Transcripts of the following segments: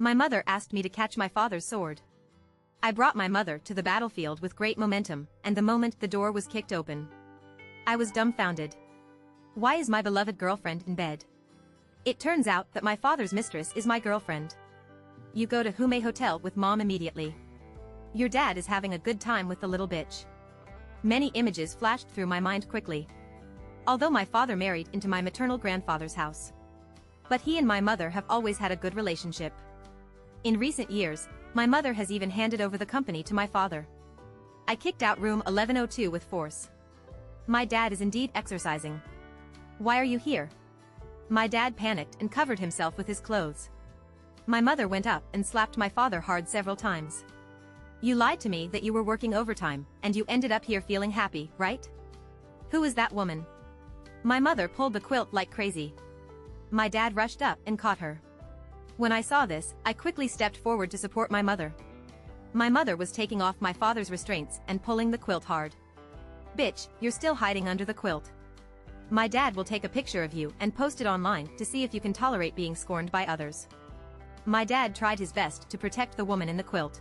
My mother asked me to catch my father's sword. I brought my mother to the battlefield with great momentum, and the moment the door was kicked open, I was dumbfounded. Why is my beloved girlfriend in bed? It turns out that my father's mistress is my girlfriend. You go to Hume Hotel with mom immediately. Your dad is having a good time with the little bitch. Many images flashed through my mind quickly. Although my father married into my maternal grandfather's house, but he and my mother have always had a good relationship. In recent years, my mother has even handed over the company to my father. I kicked out room 1102 with force. My dad is indeed exercising. Why are you here? My dad panicked and covered himself with his clothes. My mother went up and slapped my father hard several times. You lied to me that you were working overtime, and you ended up here feeling happy, right? Who is that woman? My mother pulled the quilt like crazy. My dad rushed up and caught her. When I saw this, I quickly stepped forward to support my mother. My mother was taking off my father's restraints and pulling the quilt hard. Bitch, you're still hiding under the quilt. My dad will take a picture of you and post it online to see if you can tolerate being scorned by others. My dad tried his best to protect the woman in the quilt.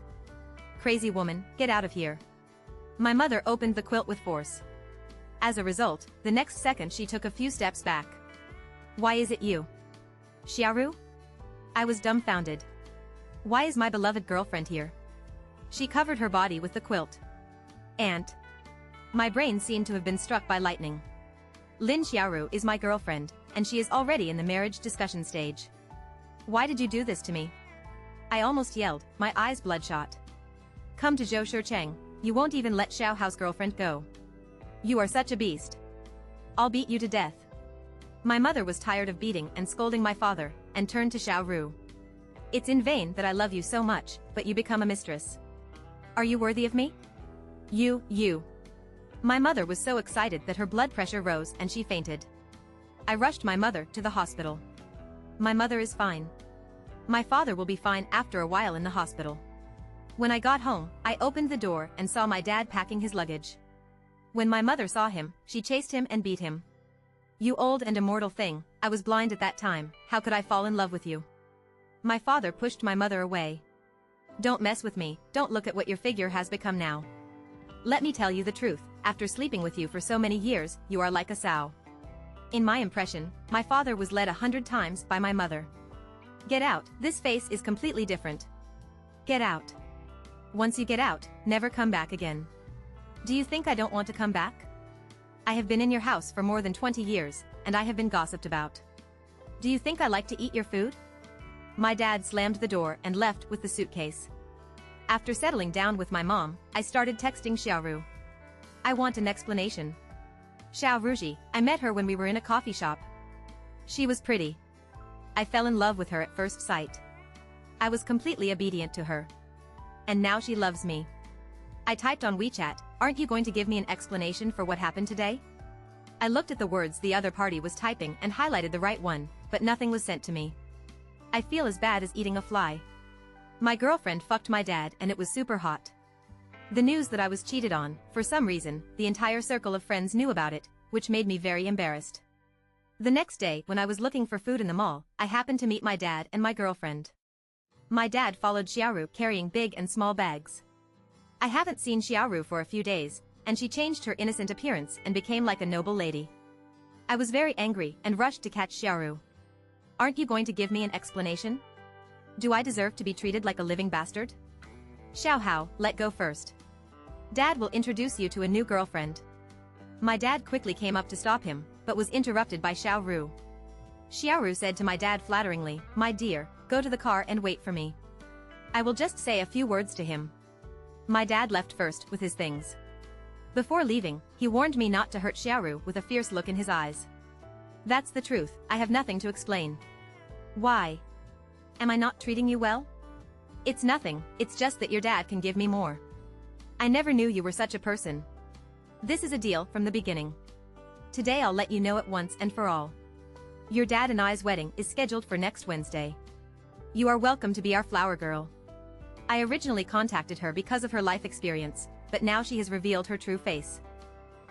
Crazy woman, get out of here. My mother opened the quilt with force. As a result, the next second she took a few steps back. Why is it you? Xiaoru? I was dumbfounded. Why is my beloved girlfriend here? She covered her body with the quilt. Aunt. My brain seemed to have been struck by lightning. Lin Xiaoru is my girlfriend, and she is already in the marriage discussion stage. Why did you do this to me? I almost yelled, my eyes bloodshot. Come to Zhou Shicheng, you won't even let Xiao Hao's girlfriend go. You are such a beast. I'll beat you to death. My mother was tired of beating and scolding my father, and turned to Xiaoru. It's in vain that I love you so much, but you become a mistress. Are you worthy of me? You. My mother was so excited that her blood pressure rose and she fainted. I rushed my mother to the hospital. My mother is fine. My father will be fine after a while in the hospital. When I got home, I opened the door and saw my dad packing his luggage. When my mother saw him, she chased him and beat him. You old and immortal thing, I was blind at that time, how could I fall in love with you? My father pushed my mother away. Don't mess with me, don't look at what your figure has become now. Let me tell you the truth, after sleeping with you for so many years, you are like a sow. In my impression, my father was led 100 times by my mother. Get out, this face is completely different. Get out. Once you get out, never come back again. Do you think I don't want to come back? I have been in your house for more than 20 years, and I have been gossiped about. Do you think I like to eat your food? My dad slammed the door and left with the suitcase. After settling down with my mom, I started texting Xiaoru. I want an explanation. Xiaoruji, I met her when we were in a coffee shop. She was pretty. I fell in love with her at first sight. I was completely obedient to her. And now she loves me. I typed on WeChat, aren't you going to give me an explanation for what happened today? I looked at the words the other party was typing and highlighted the right one, but nothing was sent to me. I feel as bad as eating a fly. My girlfriend fucked my dad and it was super hot. The news that I was cheated on, for some reason, the entire circle of friends knew about it, which made me very embarrassed. The next day, when I was looking for food in the mall, I happened to meet my dad and my girlfriend. My dad followed Xiaoru carrying big and small bags. I haven't seen Xiaoru for a few days, and she changed her innocent appearance and became like a noble lady. I was very angry and rushed to catch Xiaoru. Aren't you going to give me an explanation? Do I deserve to be treated like a living bastard? Xiao Hao, let go first. Dad will introduce you to a new girlfriend. My dad quickly came up to stop him, but was interrupted by Xiaoru. Xiaoru said to my dad flatteringly, my dear, go to the car and wait for me. I will just say a few words to him. My dad left first with his things. Before leaving, he warned me not to hurt Xiaoru with a fierce look in his eyes. That's the truth, I have nothing to explain. Why? Am I not treating you well? It's nothing, it's just that your dad can give me more. I never knew you were such a person. This is a deal from the beginning. Today I'll let you know it once and for all. Your dad and I's wedding is scheduled for next Wednesday. You are welcome to be our flower girl. I originally contacted her because of her life experience, but now she has revealed her true face.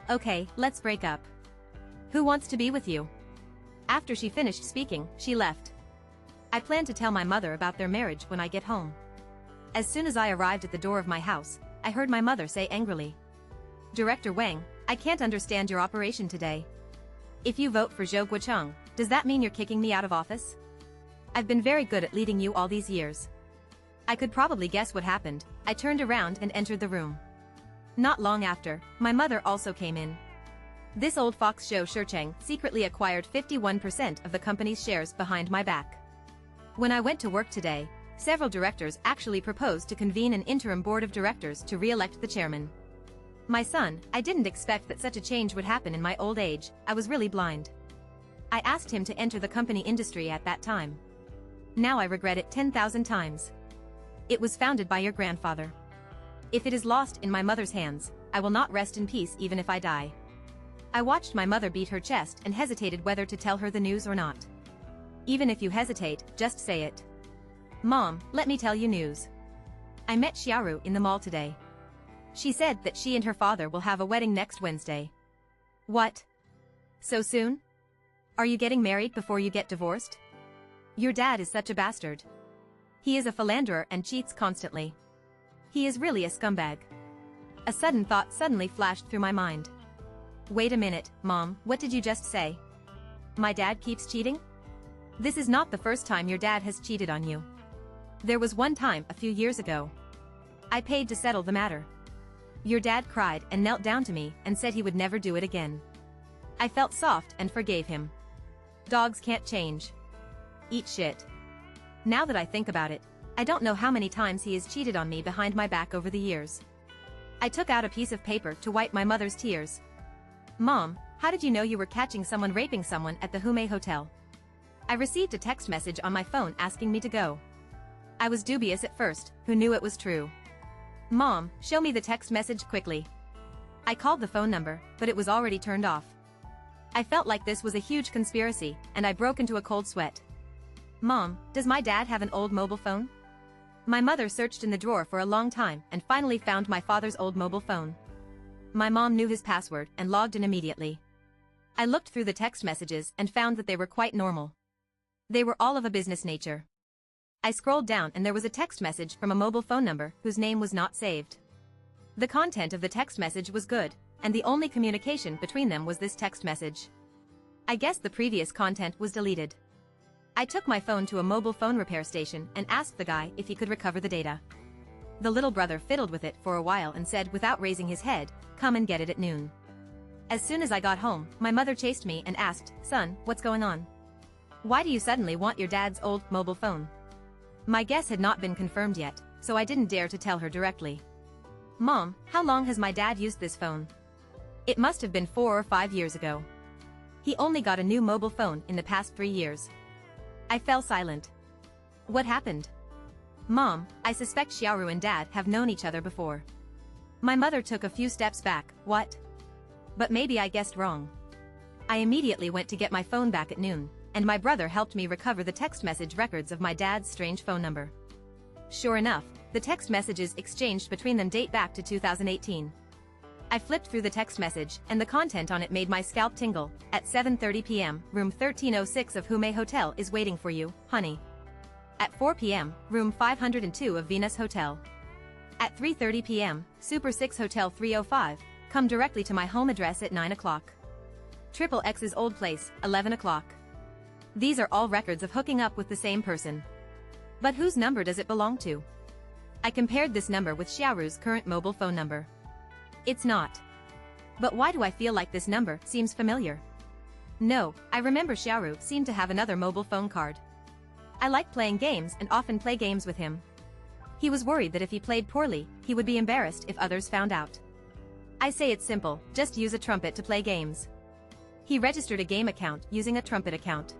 Okay, let's break up. Who wants to be with you? After she finished speaking, she left. I plan to tell my mother about their marriage when I get home. As soon as I arrived at the door of my house, I heard my mother say angrily, "Director Wang, I can't understand your operation today. If you vote for Zhou Guocheng, does that mean you're kicking me out of office? I've been very good at leading you all these years." I could probably guess what happened. I turned around and entered the room. Not long after, my mother also came in. This old fox Zhou Shicheng secretly acquired 51% of the company's shares behind my back. When I went to work today, several directors actually proposed to convene an interim board of directors to re-elect the chairman. My son, I didn't expect that such a change would happen in my old age. I was really blind. I asked him to enter the company industry at that time. Now I regret it 10,000 times. It was founded by your grandfather. If it is lost in my mother's hands, I will not rest in peace even if I die. I watched my mother beat her chest and hesitated whether to tell her the news or not. Even if you hesitate, just say it. Mom, let me tell you news. I met Xiaoru in the mall today. She said that she and her father will have a wedding next Wednesday. What? So soon? Are you getting married before you get divorced? Your dad is such a bastard. He is a philanderer and cheats constantly. He is really a scumbag. A sudden thought suddenly flashed through my mind. Wait a minute, Mom, what did you just say? My dad keeps cheating? This is not the first time your dad has cheated on you. There was one time a few years ago. I paid to settle the matter. Your dad cried and knelt down to me and said he would never do it again. I felt soft and forgave him. Dogs can't change. Eat shit. Now that I think about it, I don't know how many times he has cheated on me behind my back over the years. I took out a piece of paper to wipe my mother's tears. Mom, how did you know you were catching someone raping someone at the Hume Hotel? I received a text message on my phone asking me to go. I was dubious at first, who knew it was true? Mom, show me the text message quickly. I called the phone number, but it was already turned off. I felt like this was a huge conspiracy, and I broke into a cold sweat. Mom, does my dad have an old mobile phone? My mother searched in the drawer for a long time and finally found my father's old mobile phone. My mom knew his password and logged in immediately. I looked through the text messages and found that they were quite normal. They were all of a business nature. I scrolled down and there was a text message from a mobile phone number whose name was not saved. The content of the text message was good, and the only communication between them was this text message. I guess the previous content was deleted. I took my phone to a mobile phone repair station and asked the guy if he could recover the data. The little brother fiddled with it for a while and said without raising his head, "Come and get it at noon." As soon as I got home, my mother chased me and asked, "Son, what's going on? Why do you suddenly want your dad's old mobile phone?" My guess had not been confirmed yet, so I didn't dare to tell her directly. Mom, how long has my dad used this phone? It must have been 4 or 5 years ago. He only got a new mobile phone in the past 3 years. I fell silent. What happened? Mom, I suspect Xiaoru and Dad have known each other before. My mother took a few steps back. What? But maybe I guessed wrong. I immediately went to get my phone back at noon, and my brother helped me recover the text message records of my dad's strange phone number. Sure enough, the text messages exchanged between them date back to 2018. I flipped through the text message, and the content on it made my scalp tingle. At 7:30 p.m., room 1306 of Hume Hotel is waiting for you, honey. At 4 p.m., room 502 of Venus Hotel. At 3:30 p.m., Super 6 Hotel 305, come directly to my home address at 9 o'clock. Triple X's old place, 11 o'clock. These are all records of hooking up with the same person. But whose number does it belong to? I compared this number with Xiaoru's current mobile phone number. It's not. But why do I feel like this number seems familiar? No, I remember Xiaoru seemed to have another mobile phone card. I like playing games and often play games with him. He was worried that if he played poorly, he would be embarrassed if others found out. I say it's simple, just use a trumpet to play games. He registered a game account using a trumpet account.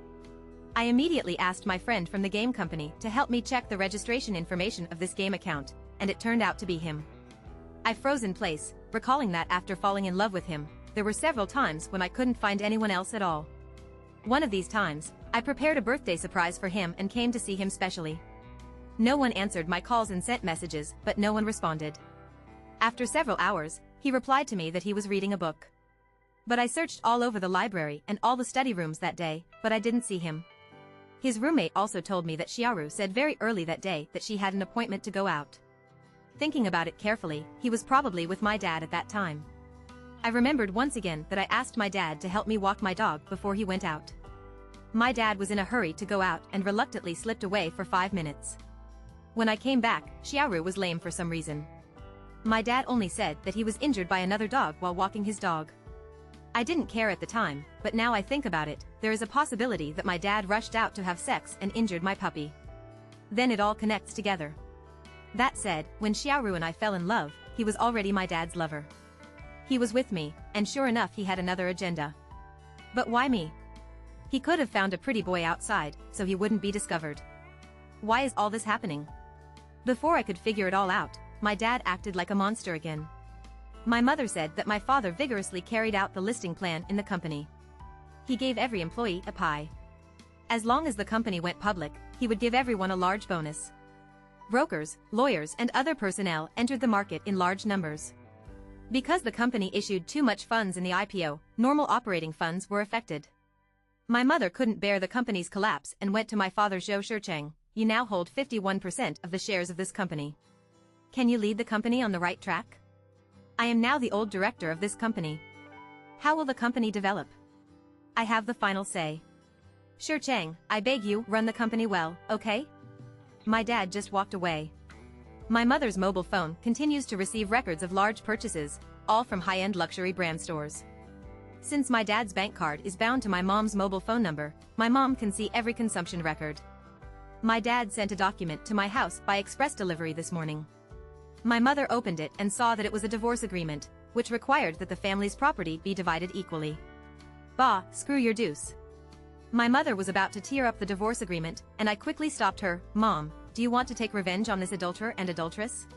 I immediately asked my friend from the game company to help me check the registration information of this game account, and it turned out to be him. I froze in place, recalling that after falling in love with him, there were several times when I couldn't find anyone else at all. One of these times, I prepared a birthday surprise for him and came to see him specially. No one answered my calls and sent messages, but no one responded. After several hours, he replied to me that he was reading a book. But I searched all over the library and all the study rooms that day, but I didn't see him. His roommate also told me that Xiaoru said very early that day that she had an appointment to go out. Thinking about it carefully, he was probably with my dad at that time. I remembered once again that I asked my dad to help me walk my dog before he went out. My dad was in a hurry to go out and reluctantly slipped away for 5 minutes. When I came back, Xiaoru was lame for some reason. My dad only said that he was injured by another dog while walking his dog. I didn't care at the time, but now I think about it, there is a possibility that my dad rushed out to have sex and injured my puppy. Then it all connects together. That said, when Xiaoru and I fell in love, he was already my dad's lover. He was with me, and sure enough he had another agenda. But why me? He could have found a pretty boy outside, so he wouldn't be discovered. Why is all this happening? Before I could figure it all out, my dad acted like a monster again. My mother said that my father vigorously carried out the listing plan in the company. He gave every employee a pie. As long as the company went public, he would give everyone a large bonus. Brokers, lawyers and other personnel entered the market in large numbers. Because the company issued too much funds in the IPO, normal operating funds were affected. My mother couldn't bear the company's collapse and went to my father Zhou Shicheng, "You now hold 51% of the shares of this company. Can you lead the company on the right track? I am now the old director of this company. How will the company develop? I have the final say. Shicheng, I beg you, run the company well, okay?" My dad just walked away. My mother's mobile phone continues to receive records of large purchases, all from high-end luxury brand stores. Since my dad's bank card is bound to my mom's mobile phone number, my mom can see every consumption record. My dad sent a document to my house by express delivery this morning. My mother opened it and saw that it was a divorce agreement, which required that the family's property be divided equally. Bah, screw your deuce. My mother was about to tear up the divorce agreement, and I quickly stopped her. "Mom, do you want to take revenge on this adulterer and adulteress?"